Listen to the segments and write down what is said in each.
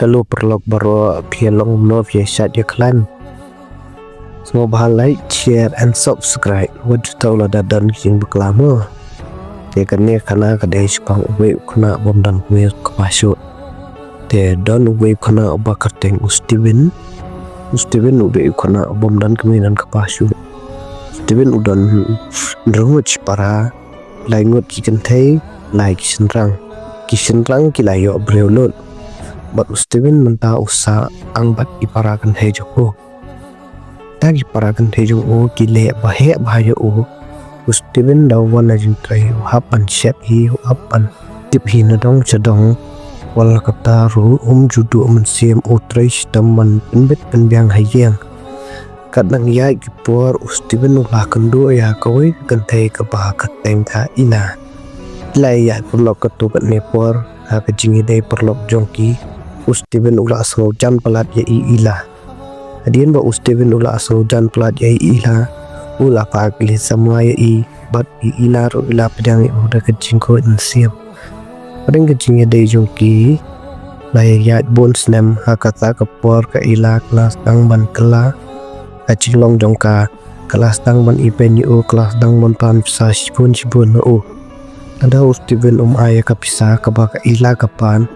Hello perlok baro pielong no via chat ya klan. Semua bahal like, share and subscribe. Wad tau la dadan king beklama. Te kane kana kadai spang uwe kuna bom dan kuwe kapasyo. Te don uwe kuna bakar teng Steven uwe kuna bom dan kuwe dan kapasyo. Steven udan nrungut para laingut kikan thai lai kisenrang kilayo breulot. Bat Steven menta usa ang bat iparakan thai joko. Tak iparakan thai joko kile bahaya o. Steven dawan ajin trai hapan set hi hapan tip hi nadong chadong wal kata ru judu siam utrai staman penbet penbiang hayang. Kadang ya kipor Steven ulah kendo ya koi kan thai ka ba ka teng tha ina. Lai ya perlok ketukat nepor ha ka jingi dai perlok jongki. Steven ulah asal jan pelat ya ilah. Hadian ba Steven ulah asal jan pelat ya ilah. Ulah pagli semua ya bat ilah ro ilah pedang udah kecing ko insiam. Padang kecing ya dai jongki. Lai ya bon snem hakata kapor ka ilah kelas tang ban kela. Kacing long jongka kelas tang ban ipen yu kelas tang ban pan sa sipun no. Ada Steven ayah kapisa kabaka ilah kapan.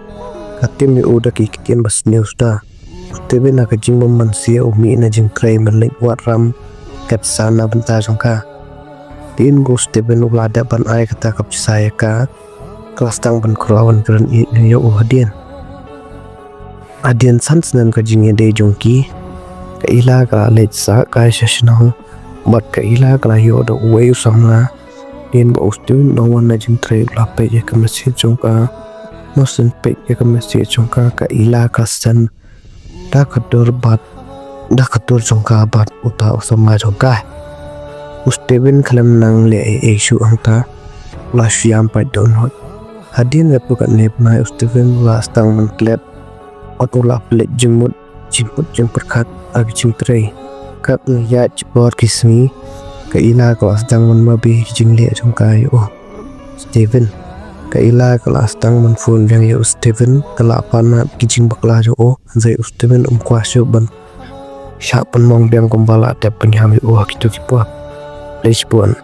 Katim yu udah kikian bas news dah. Steven nak jing memansia umi na jing kray melik waram kat sana bentar jongka. Din go Steven ulah ada ban ayah kata kapisa ya ka kelas tang ban kurawan keren yu hadian. Hadian sans nan ka jing yade jongki. Ka ilah ka let sa ka sesnau. Bat ka ilah ka yu udah uwe usangna. Din ba Steven nawan na jing kray ulah pe ya ka masih jongka. Mosen pek ya ka masih jongka ka ilah kasan dah ketur jongka bat uta sama jongka. Steven kalam nang le isu angta ulah siam pa donhot. Hadian repukat nepna Steven ulah stang menklet ot ulah pelet jemput jeng perkat ag jeng tray. Kat ya jebor kismi ka ilah kelas tang menmabi jeng le jongka yo Steven. Kailah kelas tang menfun yang ya Steven kelak panat kijing baklah jo zai Steven kuasyo ban syak penmong biang kumbala te penyami gitu kipuak lespon